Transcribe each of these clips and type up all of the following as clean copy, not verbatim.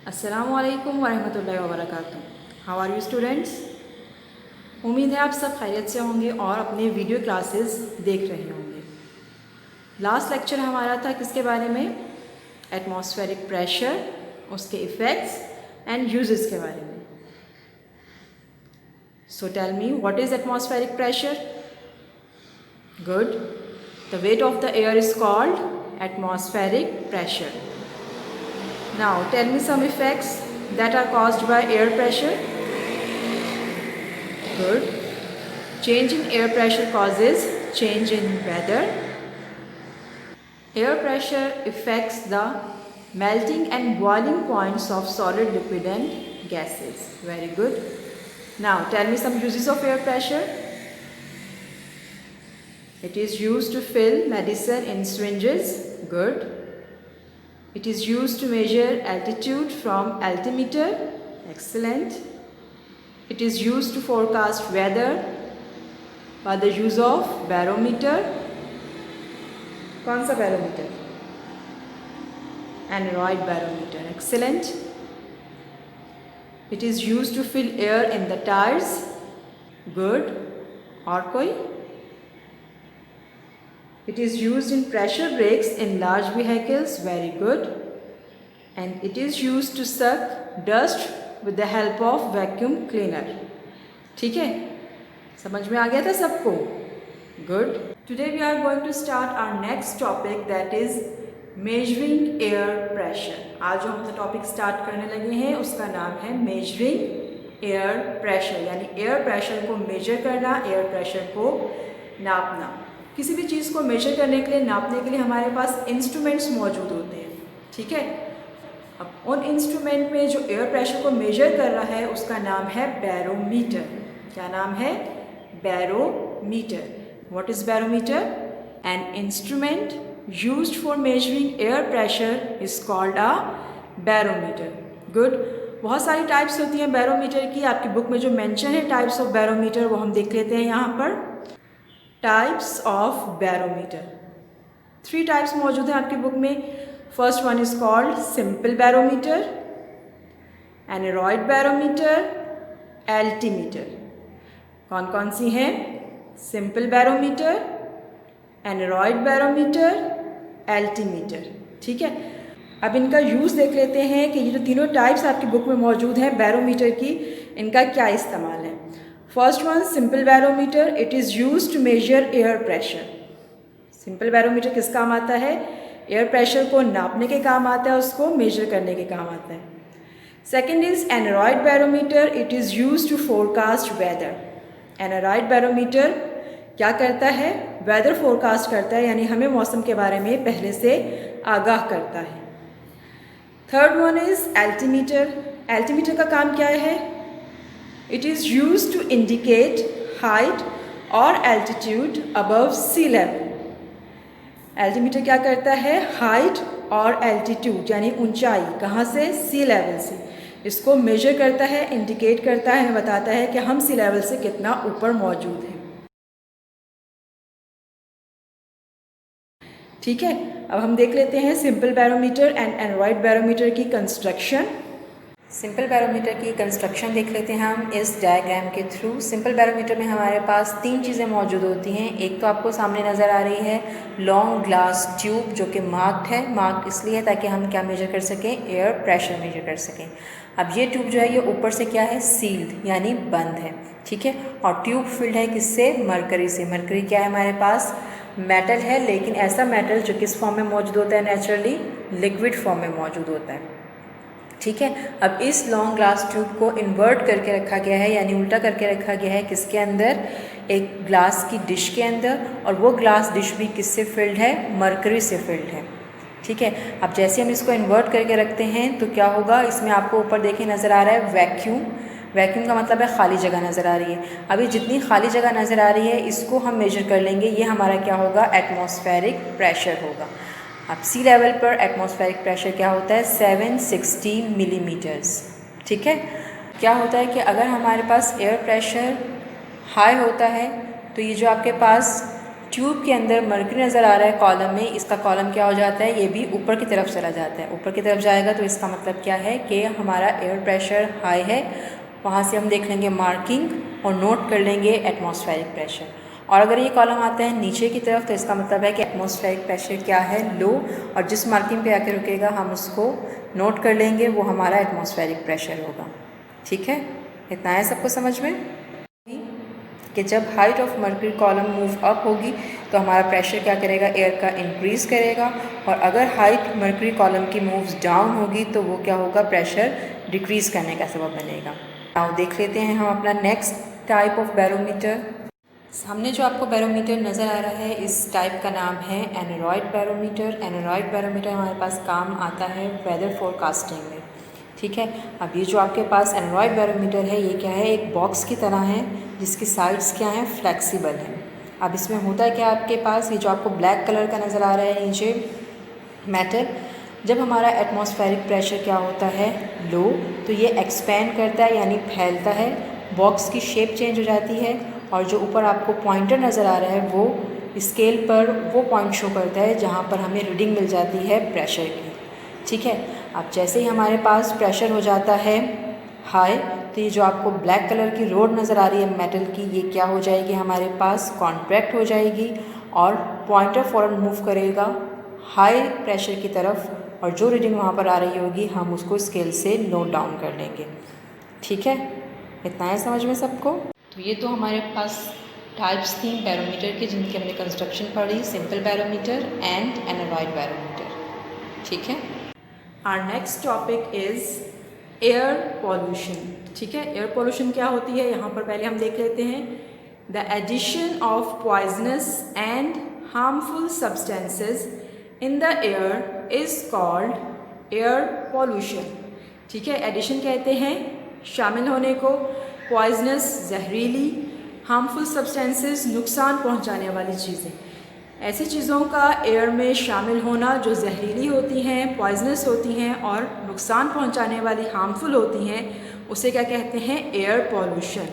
अस्सलामुअलैकुम वरहमतुल्लाहि वबरकातुहू। How are you students? उम्मीद है आप सब खैरियत से होंगे और अपने वीडियो क्लासेस देख रहे होंगे। लास्ट लेक्चर हमारा था किसके बारे में? एटमॉस्फेरिक प्रेशर, उसके इफ़ेक्ट्स एंड यूजेस के बारे में। So tell me, what is atmospheric pressure? Good. The weight of the air is called atmospheric pressure. Now tell me some effects that are caused by air pressure. Good. Change in air pressure causes change in weather. Air pressure affects the melting and boiling points of solid, liquid and gases. Very good. Now tell me some uses of air pressure. It is used to fill medicine in syringes. Good. It is used to measure altitude from altimeter. Excellent. It is used to forecast weather by the use of barometer. कौन सा barometer? Aneroid barometer. Excellent. It is used to fill air in the tires. Good. और कोई? It is used in pressure brakes in large vehicles. Very good. And it is used to suck dust with the help of vacuum cleaner. ठीक है, समझ में आ गया था सबको? Good. Today we are going to start our next topic, that is measuring air pressure. आज जो हम टॉपिक स्टार्ट करने लगे हैं उसका नाम है measuring air pressure, यानी एयर प्रेशर को मेजर करना, एयर प्रेशर को नापना। किसी भी चीज़ को मेजर करने के लिए, नापने के लिए हमारे पास इंस्ट्रूमेंट्स मौजूद होते हैं। ठीक है, अब उन इंस्ट्रूमेंट में जो एयर प्रेशर को मेजर कर रहा है उसका नाम है बैरोमीटर। क्या नाम है? Barometer. What is barometer? An instrument used for measuring air pressure is called a barometer. Good. बहुत सारी टाइप्स होती हैं बैरोमीटर की। आपकी बुक में जो मेंशन है टाइप्स ऑफ बैरोमीटर, वो हम देख लेते हैं यहाँ पर। टाइप्स ऑफ बैरोमीटर, 3 टाइप्स मौजूद हैं आपकी बुक में। First one is called simple barometer, aneroid barometer, altimeter. कौन कौन सी हैं? Simple barometer, aneroid barometer, altimeter. ठीक है, अब इनका यूज़ देख लेते हैं कि ये जो तीनों टाइप्स आपकी बुक में मौजूद हैं बैरोमीटर की, इनका क्या इस्तेमाल है। First one simple barometer, it is used to measure air pressure. Simple barometer किस काम आता है? एयर प्रेशर को नापने के काम आता है, उसको मेजर करने के काम आता है। Second is aneroid barometer, it is used to forecast weather. Aneroid barometer क्या करता है? वेदर फोरकास्ट करता है, यानी हमें मौसम के बारे में पहले से आगाह करता है। Third one is altimeter. Altimeter का काम क्या है? It is used to indicate height or altitude above sea level. Altimeter क्या करता है? हाइट और एल्टीट्यूड यानी ऊंचाई, कहाँ से? सी लेवल से। इसको मेजर करता है, इंडिकेट करता है, हमें बताता है कि हम सी लेवल से कितना ऊपर मौजूद हैं। ठीक है, अब हम देख लेते हैं simple barometer and aneroid barometer की कंस्ट्रक्शन। सिंपल बैरोमीटर की कंस्ट्रक्शन देख लेते हैं हम इस डायग्राम के थ्रू। सिंपल बैरोमीटर में हमारे पास 3 चीज़ें मौजूद होती हैं। एक तो आपको सामने नज़र आ रही है लॉन्ग ग्लास ट्यूब, जो कि मार्क्ड है। मार्क्ड इसलिए ताकि हम क्या मेजर कर सकें? एयर प्रेशर मेजर कर सकें। अब ये ट्यूब जो है ये ऊपर से क्या है? सील्ड यानी बंद है। ठीक है, और ट्यूब फिल्ड है किससे? मरकरी से। मरकरी क्या है हमारे पास? मेटल है, लेकिन ऐसा मेटल जो किस फॉर्म में मौजूद होता है? नेचुरली लिक्विड फॉर्म में मौजूद होता है। ठीक है, अब इस लॉन्ग ग्लास ट्यूब को इन्वर्ट करके रखा गया है, यानी उल्टा करके रखा गया है किसके अंदर? एक ग्लास की डिश के अंदर, और वो ग्लास डिश भी किससे फिल्ड है? मरकरी से फिल्ड है। ठीक है, अब जैसे हम इसको इन्वर्ट करके रखते हैं तो क्या होगा? इसमें आपको ऊपर देखिए नज़र आ रहा है वैक्यूम। वैक्यूम का मतलब है खाली जगह नज़र आ रही है। अभी जितनी खाली जगह नज़र आ रही है इसको हम मेजर कर लेंगे। ये हमारा क्या होगा? एटमॉस्फेरिक प्रेशर होगा। अब सी लेवल पर एटमॉस्फेरिक प्रेशर क्या होता है? 760 मिलीमीटर्स। ठीक है, क्या होता है कि अगर हमारे पास एयर प्रेशर हाई होता है तो ये जो आपके पास ट्यूब के अंदर मर्क्यूरी नज़र आ रहा है कॉलम में, इसका कॉलम क्या हो जाता है, ये भी ऊपर की तरफ चला जाता है। ऊपर की तरफ जाएगा तो इसका मतलब क्या है कि हमारा एयर प्रेशर हाई है। वहाँ से हम देख लेंगे मार्किंग और नोट कर लेंगे एटमॉस्फेरिक प्रेशर। और अगर ये कॉलम आता है नीचे की तरफ तो इसका मतलब है कि एटमॉस्फेरिक प्रेशर क्या है, लो, और जिस मार्किंग पे आके रुकेगा हम उसको नोट कर लेंगे, वो हमारा एटमॉस्फेरिक प्रेशर होगा। ठीक है, इतना है सबको समझ में कि जब height of mercury column move up होगी तो हमारा प्रेशर क्या करेगा, एयर का इंक्रीज़ करेगा, और अगर हाइट मर्क्यूरी कॉलम की मूव्स डाउन होगी तो वो क्या होगा, प्रेशर डिक्रीज़ करने का सबब बनेगा। अब देख लेते हैं हम अपना नेक्स्ट टाइप ऑफ बैरोमीटर। सामने जो आपको बैरोमीटर नज़र आ रहा है, इस टाइप का नाम है एनोरॉयड बैरोमीटर। एनोरॉयड बैरोमीटर हमारे पास काम आता है वेदर फोरकास्टिंग में। ठीक है, अब ये जो आपके पास एनोरॉयड बैरोमीटर है, ये क्या है, एक बॉक्स की तरह है जिसकी साइड्स क्या हैं, फ्लेक्सिबल हैं। अब इसमें होता है क्या, आपके पास ये जो आपको ब्लैक कलर का नज़र आ रहा है नीचे मेटल, जब हमारा एटमॉस्फेरिक प्रेशर क्या होता है, लो, तो ये एक्सपैंड करता है यानी फैलता है, बॉक्स की शेप चेंज हो जाती है, और जो ऊपर आपको पॉइंटर नज़र आ रहा है वो स्केल पर वो पॉइंट शो करता है जहाँ पर हमें रीडिंग मिल जाती है प्रेशर की। ठीक है, अब जैसे ही हमारे पास प्रेशर हो जाता है हाई, तो ये जो आपको ब्लैक कलर की रोड नज़र आ रही है मेटल की, ये क्या हो जाएगी, हमारे पास कॉन्ट्रैक्ट हो जाएगी और पॉइंटर फ़ौरन मूव करेगा हाई प्रेशर की तरफ, और जो रीडिंग वहाँ पर आ रही होगी हम उसको स्केल से नोट डाउन कर लेंगे। ठीक है, इतना है समझ में सबको। तो ये तो हमारे पास टाइप्स थी बैरोमीटर की जिनकी हमने कंस्ट्रक्शन पढ़ी, simple barometer and aneroid barometer. ठीक है, our next topic is air pollution. ठीक है, एयर पॉल्यूशन क्या होती है, यहाँ पर पहले हम देख लेते हैं। The addition of poisonous and harmful substances in the air is called air pollution. ठीक है, एडिशन कहते हैं शामिल होने को, पॉइजनस जहरीली, हार्मफुल सब्सटेंसेस नुकसान पहुंचाने वाली चीज़ें, ऐसी चीज़ों का एयर में शामिल होना जो जहरीली होती हैं, पॉइजनस होती हैं और नुकसान पहुंचाने वाली हार्मफुल होती हैं, उसे क्या कहते हैं, एयर पॉल्यूशन।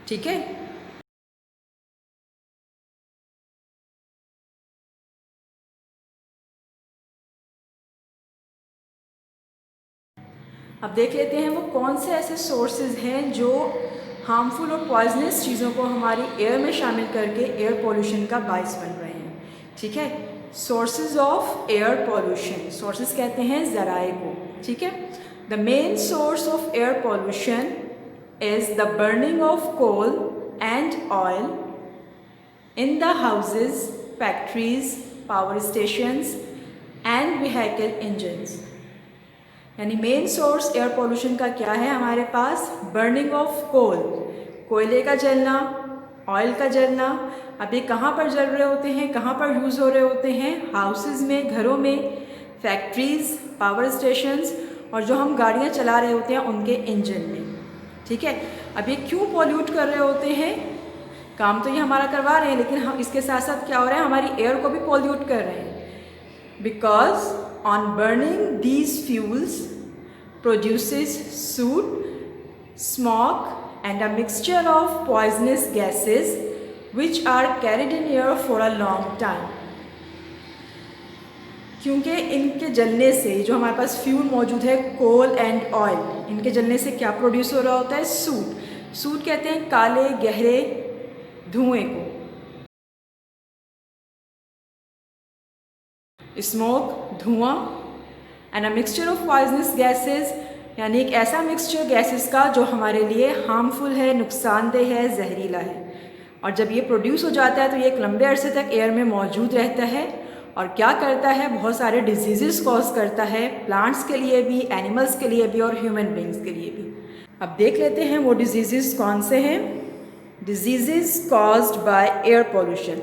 ठीक है, अब देख लेते हैं वो कौन से ऐसे सोर्सेज हैं जो हार्मफुल और पॉइजनस चीज़ों को हमारी एयर में शामिल करके एयर पॉल्यूशन का बाइस बन रहे हैं। ठीक है, sources of air pollution, sources कहते हैं ज़राए को। ठीक है, the main source of air pollution is the burning of coal and oil in the houses, factories, power stations and vehicle engines. यानी मेन सोर्स एयर पोल्यूशन का क्या है हमारे पास, बर्निंग ऑफ कोल, कोयले का जलना, ऑयल का जलना। अब ये कहाँ पर जल रहे होते हैं, कहाँ पर यूज़ हो रहे होते हैं, हाउसेस में, घरों में, फैक्ट्रीज़, पावर स्टेशंस, और जो हम गाड़ियाँ चला रहे होते हैं उनके इंजन में। ठीक है, अब ये क्यों पॉल्यूट कर रहे होते हैं, काम तो ये हमारा करवा रहे हैं लेकिन हम इसके साथ साथ क्या हो रहा है, हमारी एयर को भी पॉल्यूट कर रहे हैं। Because on burning these fuels produces soot, smoke and a mixture of poisonous gases which are carried in air for a long time। क्योंकि इनके जलने से जो हमारे पास फ्यूल मौजूद है, कोल एंड ऑयल, इनके जलने से क्या प्रोड्यूस हो रहा होता है, सूट। सूट कहते हैं काले गहरे धुएं को। स्मोक धुआं, and a mixture of poisonous gases, यानी एक ऐसा मिक्सचर गैसेस का जो हमारे लिए हार्मफुल है, नुकसानदेह है, जहरीला है। और जब ये प्रोड्यूस हो जाता है तो ये एक लंबे अरसे तक एयर में मौजूद रहता है और क्या करता है, बहुत सारे डिजीज़ कॉज करता है, प्लांट्स के लिए भी, एनिमल्स के लिए भी और ह्यूमन बींग्स के लिए भी। अब देख लेते हैं वो डिजीज़ कौन से हैं। Disease caused by air pollution.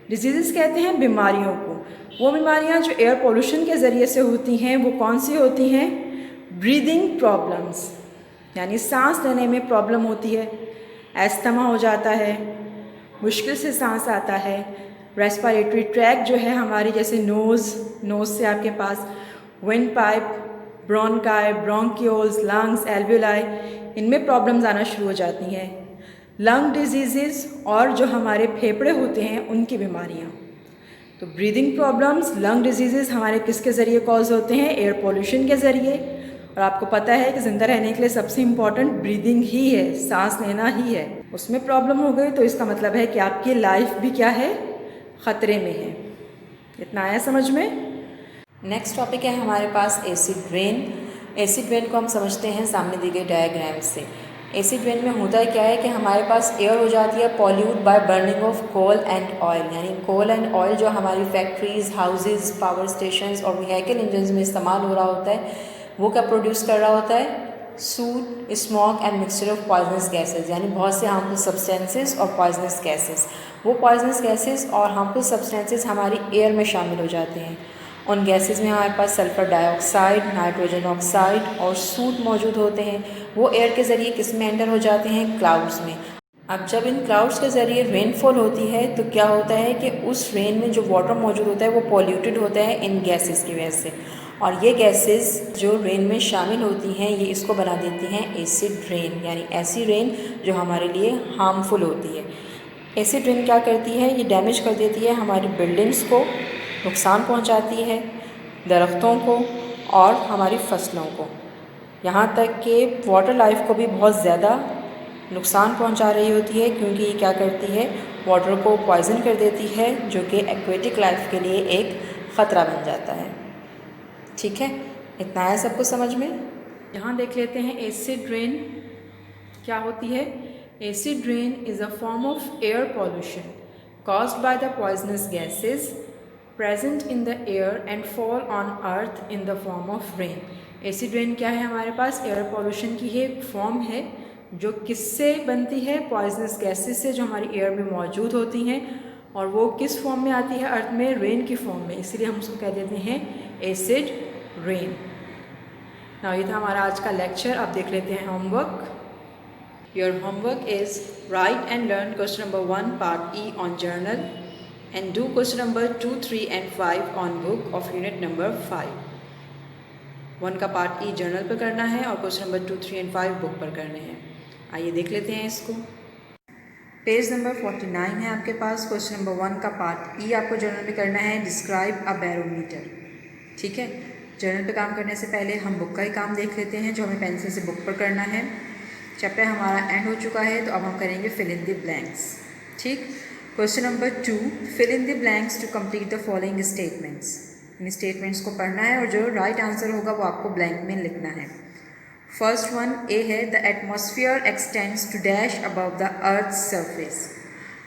Disease कहते हैं बीमारियों को, वो बीमारियां जो एयर पोल्यूशन के ज़रिए से होती हैं वो कौन सी होती हैं, ब्रीदिंग प्रॉब्लम्स, यानी सांस लेने में प्रॉब्लम होती है, एस्थमा हो जाता है, मुश्किल से सांस आता है, रेस्पिरेटरी ट्रैक जो है हमारी, जैसे नोज़ से आपके पास windpipe, bronchi, bronchioles, lungs, alveoli, इनमें प्रॉब्लम्स आना शुरू हो जाती हैं। लंग डिजीज़ और जो हमारे फेफड़े होते हैं उनकी बीमारियाँ। तो ब्रीदिंग प्रॉब्लम्स, लंग डिजीज़ हमारे किसके ज़रिए कॉज होते हैं? एयर पोल्यूशन के ज़रिए। और आपको पता है कि ज़िंदा रहने के लिए सबसे इम्पॉर्टेंट ब्रीदिंग ही है, सांस लेना ही है। उसमें प्रॉब्लम हो गई तो इसका मतलब है कि आपकी लाइफ भी क्या है? ख़तरे में है। इतना आया समझ में? नेक्स्ट टॉपिक है हमारे पास एसिड रेन। एसिड रेन को हम समझते हैं सामने दी गई डायग्राम से। एसिड रेन में होता है क्या है कि हमारे पास एयर हो जाती है pollute by burning of coal and oil, यानी कोल एंड ऑयल जो हमारी फैक्ट्रीज, हाउसेज, पावर स्टेशंस और व्हीकल इंजन में इस्तेमाल हो रहा होता है, वो क्या प्रोड्यूस कर रहा होता है? Suit, smoke and mixture of poisonous gases, यानी बहुत से हार्मफुल सब्सटेंसेस और पॉइजनस गैसेज। वो पॉइजनस गैसेज और हार्मफुल सब्सटेंसेस हमारी एयर में शामिल हो जाते हैं। उन गैसेस में हमारे पास सल्फ़र डाइऑक्साइड, नाइट्रोजन ऑक्साइड और सूट मौजूद होते हैं। वो एयर के ज़रिए किस में एंटर हो जाते हैं? क्लाउड्स में। अब जब इन क्लाउड्स के ज़रिए रेनफॉल होती है तो क्या होता है कि उस रेन में जो वाटर मौजूद होता है वो पॉल्यूटेड होता है इन गैसेस की वजह से, और ये गैसेस जो रेन में शामिल होती हैं ये इसको बना देती हैं एसिड रेन, यानी ऐसी रेन जो हमारे लिए हार्मफुल होती है। एसिड रेन क्या करती है? ये डैमेज कर देती है हमारी बिल्डिंग्स को, नुकसान पहुंचाती है दरख्तों को और हमारी फसलों को, यहाँ तक कि वाटर लाइफ को भी बहुत ज़्यादा नुकसान पहुंचा रही होती है, क्योंकि ये क्या करती है? वाटर को पॉइज़न कर देती है, जो कि एक्वेटिक लाइफ के लिए एक ख़तरा बन जाता है। ठीक है, इतना आया सबको समझ में? यहाँ देख लेते हैं एसिड रेन क्या होती है। Acid rain is a form of air pollution caused by the poisonous gases present in the air and fall on earth in the form of rain। Acid rain क्या है? हमारे पास एयर पॉल्यूशन की ही एक form है जो किससे बनती है? पॉइजनस गैसेस से, जो हमारी एयर में मौजूद होती हैं, और वो किस फॉर्म में आती है अर्थ में? रेन की फॉर्म में, इसलिए हम उसको कह देते हैं एसिड रेन। ना ये था हमारा आज का लेक्चर। अब देख लेते हैं homework. Your homework is write and learn question number 1 part E on journal and do question number 2, 3 and 5 on book of unit number 5। 1 का पार्ट E जर्नल पर करना है और क्वेश्चन नंबर 2, 3 एंड 5 बुक पर करने हैं। आइए देख लेते हैं इसको। पेज नंबर 49 है आपके पास। क्वेश्चन नंबर 1 का पार्ट E आपको जर्नल में करना है, डिस्क्राइब अ बैरोमीटर। ठीक है, जर्नल पे काम करने से पहले हम बुक का ही काम देख लेते हैं जो हमें पेंसिल से बुक पर करना है। चैप्टर हमारा एंड हो चुका है, तो अब हम करेंगे फिल इन द ब्लैंक्स। ठीक, question number 2, fill in the blanks to complete the following statements. इन स्टेटमेंट्स को पढ़ना है और जो राइट आंसर होगा वो आपको ब्लैंक में लिखना है। फर्स्ट वन ए है, the atmosphere extends to dash above the earth surface.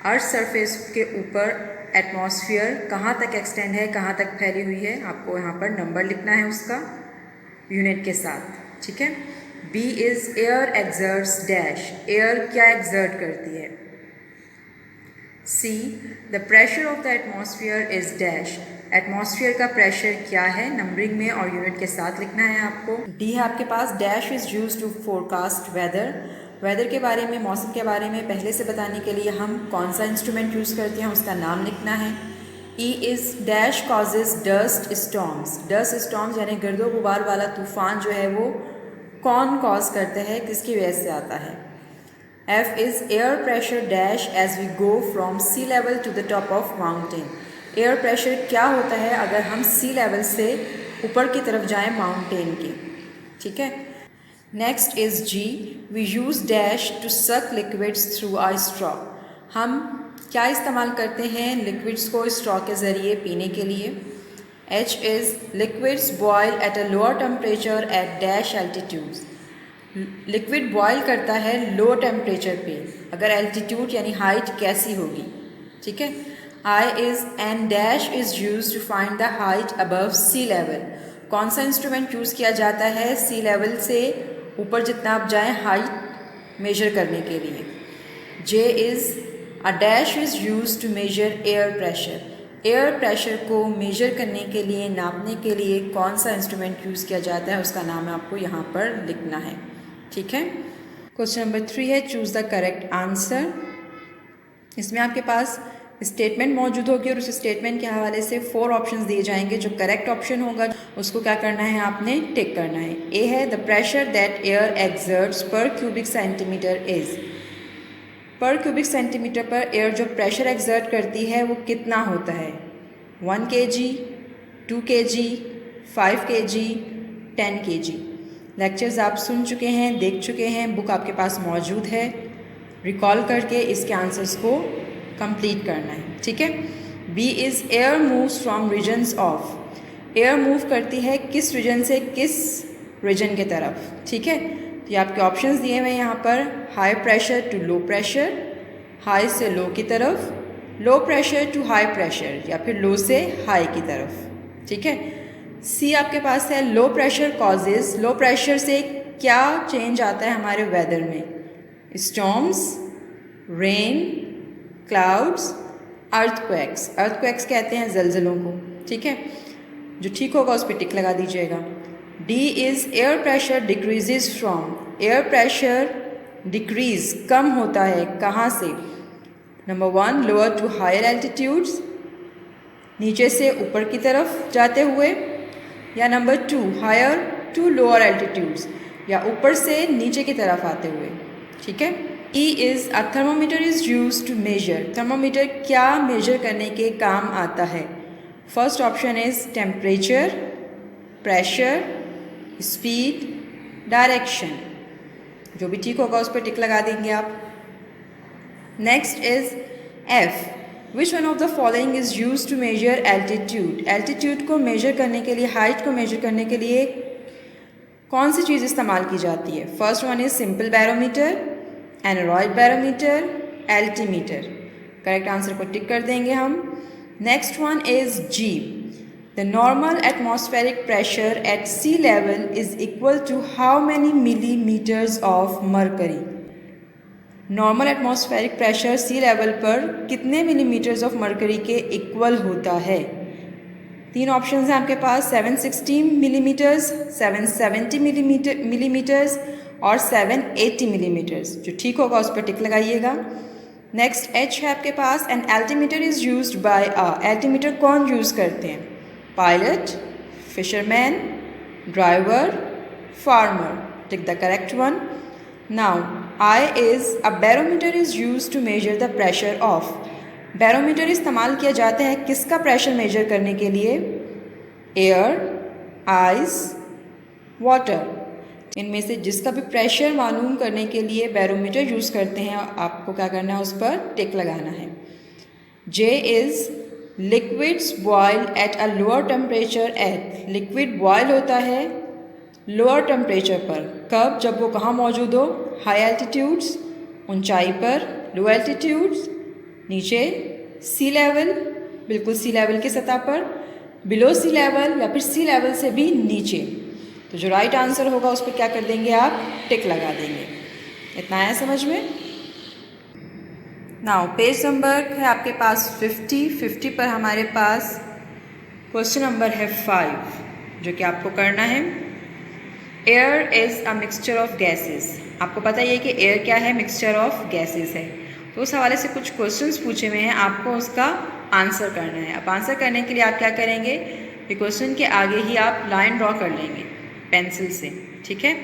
Earth surface के ऊपर एटमॉस्फेयर कहाँ तक एक्सटेंड है, कहाँ तक फैली हुई है, आपको यहाँ पर नंबर लिखना है उसका यूनिट के साथ। ठीक है, B is air exerts dash, air क्या एक्सर्ट करती है। C, the pressure of the atmosphere is dash, atmosphere का प्रेशर क्या है, नंबरिंग में और यूनिट के साथ लिखना है आपको। डी है आपके पास, dash is used to forecast weather, weather के बारे में, मौसम के बारे में पहले से बताने के लिए हम कौन सा इंस्ट्रूमेंट यूज़ करते हैं उसका नाम लिखना है। E is dash causes dust storms, dust storms यानी गर्दो गुबार वाला तूफ़ान जो है वो कौन कॉज करते हैं, किसकी वजह से आता है। F is air pressure dash as we go from sea level to the top of mountain, air pressure क्या होता है अगर हम सी लेवल से ऊपर की तरफ जाएं माउंटेन की। ठीक है, next is G, we use dash to suck liquids through a straw, हम क्या इस्तेमाल करते हैं लिक्विड्स को स्ट्रॉ के ज़रिए पीने के लिए। H is liquids boil at a lower temperature at dash altitudes, liquid boil करता है लो टेम्परेचर पे, अगर एल्टीट्यूड यानी हाइट कैसी होगी। ठीक है, I is and dash is used to find the height above sea level, कौन सा इंस्ट्रूमेंट यूज़ किया जाता है सी लेवल से ऊपर जितना आप जाएं हाइट मेजर करने के लिए। J is a dash is used to measure air pressure, air pressure को मेजर करने के लिए, नापने के लिए कौन सा इंस्ट्रूमेंट यूज़ किया जाता है उसका नाम आपको यहाँ पर लिखना है। ठीक है, क्वेश्चन नंबर 3 है, चूज़ द करेक्ट आंसर। इसमें आपके पास स्टेटमेंट मौजूद होगी और उस स्टेटमेंट के हवाले से 4 ऑप्शंस दिए जाएंगे, जो करेक्ट ऑप्शन होगा उसको क्या करना है, आपने टिक करना है। ए है, the pressure that air exerts पर क्यूबिक सेंटीमीटर इज़, पर क्यूबिक सेंटीमीटर पर एयर जो प्रेशर एक्सर्ट करती है वो कितना होता है? 1 kg, 2 kg, 5 kg, 10 kg। Lectures आप सुन चुके हैं, देख चुके हैं, बुक आपके पास मौजूद है। रिकॉल करके इसके आंसर्स को कंप्लीट करना है, ठीक है। B is air moves from regions of. Air move करती है किस रीजन से किस रीजन के तरफ, ठीक है। तो ये आपके ऑप्शंस दिए हुए हैं यहाँ पर, high pressure to low pressure, high से लो की तरफ, low pressure to high pressure, या फिर लो से हाई की तरफ, ठीक है। सी आपके पास है low pressure causes. Low pressure से क्या चेंज आता है हमारे वेदर में? Storms, rain, clouds, earthquakes. Earthquakes कहते हैं ज़लज़लों को, ठीक है। जो ठीक होगा उस पर टिक लगा दीजिएगा। D is air pressure decreases from. Air pressure decrease कम होता है कहाँ से? Number 1 lower to higher altitudes, नीचे से ऊपर की तरफ जाते हुए, या number 2 higher to lower altitudes, या ऊपर से नीचे की तरफ आते हुए, ठीक है। E is a thermometer is use to measure. Thermometer क्या मेजर करने के काम आता है? First option is temperature, pressure, speed, direction. जो भी ठीक होगा उस पर टिक लगा देंगे आप। Next is F. Which one of the following is use to measure altitude. Altitude को मेजर करने के लिए, हाइट को मेजर करने के लिए कौन सी चीज़ इस्तेमाल की जाती है? First one is simple barometer, aneroid barometer, altimeter. Correct answer को टिक कर देंगे हम। Next one is G. The normal atmospheric pressure at sea level is equal to how many millimetres of mercury. Normal atmospheric pressure sea level पर कितने millimetres of mercury के equal होता है? 3 options हैं आपके पास, 760 मिलीमीटर्स, 770 मिलीमीटर्स और 780 millimetres. जो ठीक होगा उस पर टिक लगाइएगा। नेक्स्ट एच है आपके पास। An altimeter is used by a. Altimeter कौन यूज़ करते हैं? Pilot, fisherman, driver, farmer. Tick the correct one. Now I is a barometer is used to measure the pressure of। Barometer इस्तेमाल किया जाता है किसका प्रेशर मेजर करने के लिए? Air, ice, water. इनमें से जिसका भी प्रेशर मालूम करने के लिए बैरोमीटर यूज़ करते हैं, आपको क्या करना है? उस पर टिक लगाना है। जे is liquids boil at a lower temperature at. Liquid boil होता है लोअर टेम्परेचर पर। कब? जब वो कहाँ मौजूद हो? हाई एल्टीट्यूड्स, ऊंचाई पर, लो एल्टीट्यूड्स, नीचे सी लेवल, बिल्कुल सी लेवल की सतह पर, बिलो सी लेवल, या फिर सी लेवल से भी नीचे। तो जो राइट आंसर होगा उस पर क्या कर देंगे आप? टिक लगा देंगे। इतना आया समझ में? नाउ पेज नंबर है आपके पास 50 पर हमारे पास क्वेश्चन नंबर है 5, जो कि आपको करना है। Air is a mixture of gases. आपको पता ही है कि एयर क्या है? मिक्सचर ऑफ गैसेस है। तो उस हवाले से कुछ क्वेश्चंस पूछे हुए हैं, आपको उसका आंसर करना है। अब आंसर करने के लिए आप क्या करेंगे? ये क्वेश्चन के आगे ही आप लाइन ड्रॉ कर लेंगे पेंसिल से, ठीक है।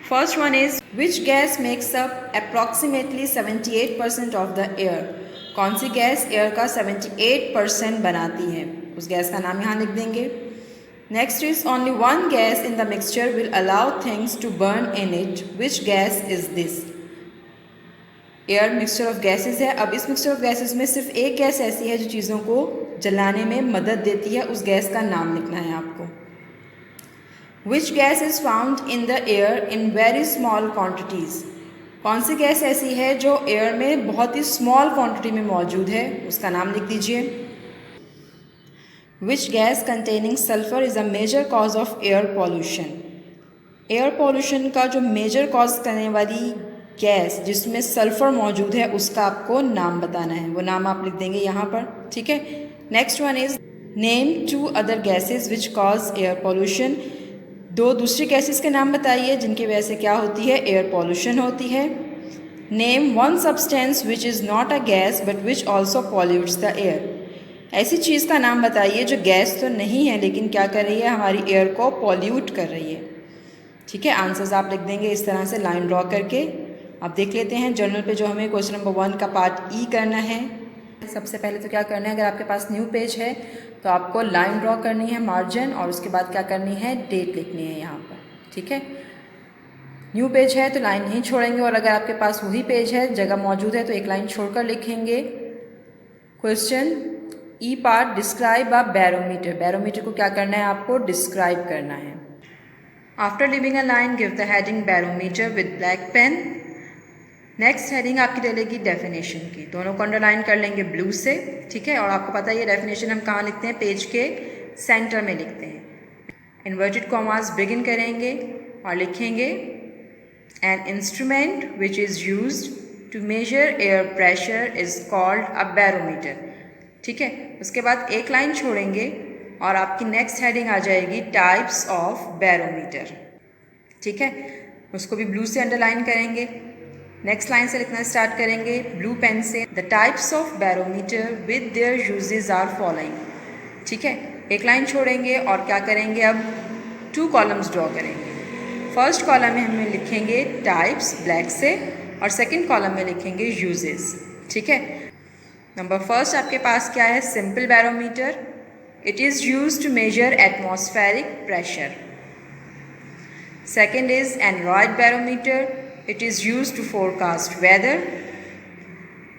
First one is which gas makes up approximately 78% of the air. कौन सी गैस एयर का 78% बनाती है? उस गैस का नाम यहाँ लिख देंगे। Next is only one gas in the mixture will allow things to burn in it. Which gas is this? Air mixture of gases है। अब इस मिक्सचर ऑफ गैसेस में सिर्फ एक गैस ऐसी है जो चीज़ों को जलाने में मदद देती है। उस गैस का नाम लिखना है आपको। Which gas is found in the air in very small quantities. कौन सी गैस ऐसी है जो एयर में बहुत ही स्मॉल क्वान्टिटी में मौजूद है? उसका नाम लिख दीजिए। Which gas containing sulphur is a major cause of air pollution. Air pollution का जो मेजर कॉज करने वाली गैस जिसमें सल्फर मौजूद है, उसका आपको नाम बताना है। वो नाम आप लिख देंगे यहाँ पर, ठीक है। Next one is name 2 other gases which cause air pollution. 2 दूसरी गैसेज के नाम बताइए जिनकी वजह से क्या होती है? एयर पॉल्यूशन होती है। Name 1 substance which is not a gas but which also pollutes the air. ऐसी चीज़ का नाम बताइए जो गैस तो नहीं है लेकिन क्या कर रही है? हमारी एयर को पॉल्यूट कर रही है, ठीक है। आंसर्स आप लिख देंगे इस तरह से लाइन ड्रॉ करके। अब देख लेते हैं जर्नल पे जो हमें क्वेश्चन नंबर 1 का पार्ट ई करना है। सबसे पहले तो क्या करना है, अगर आपके पास न्यू पेज है तो आपको लाइन ड्रॉ करनी है मार्जिन, और उसके बाद क्या करनी है, डेट लिखनी है यहाँ पर। ठीक है, न्यू पेज है तो लाइन नहीं छोड़ेंगे, और अगर आपके पास वही पेज है, जगह मौजूद है, तो एक लाइन छोड़कर लिखेंगे। Question E part describe a barometer. Barometer को क्या करना है, आपको डिस्क्राइब करना है। After leaving a line give the heading barometer with black pen. Next heading आपकी डलेगी डेफिनेशन की, दोनों को अंडरलाइन कर लेंगे ब्लू से। ठीक है, और आपको पता है ये डेफिनेशन हम कहाँ लिखते हैं, पेज के सेंटर में लिखते हैं। इन्वर्टेड कॉमास बिगिन करेंगे और लिखेंगे an instrument which is used to measure air pressure is called a barometer. ठीक है, उसके बाद एक लाइन छोड़ेंगे और आपकी नेक्स्ट हेडिंग आ जाएगी टाइप्स ऑफ बैरोमीटर। ठीक है, उसको भी ब्लू से अंडरलाइन करेंगे। नेक्स्ट लाइन से लिखना स्टार्ट करेंगे ब्लू पेन से। The types of barometer with their uses are following. ठीक है, एक लाइन छोड़ेंगे और क्या करेंगे, अब 2 कॉलम्स ड्रॉ करेंगे। फर्स्ट कॉलम में हम लिखेंगे टाइप्स ब्लैक से, और सेकंड कॉलम में लिखेंगे यूजेस। ठीक है, नंबर फर्स्ट आपके पास क्या है, simple barometer. It is used to measure atmospheric pressure. Second is aneroid barometer. It is used to forecast weather.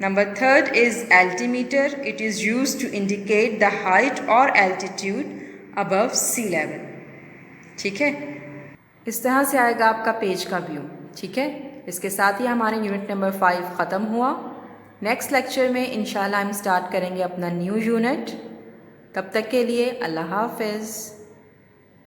Number third is altimeter. It is used to indicate the height or altitude above sea level. ठीक है, इस तरह से आएगा आपका page का view. ठीक है, इसके साथ ही हमारे यूनिट नंबर 5 ख़त्म हुआ। नेक्स्ट लेक्चर में इंशाल्लाह हम स्टार्ट करेंगे अपना न्यू यूनिट। तब तक के लिए अल्लाह हाफिज़।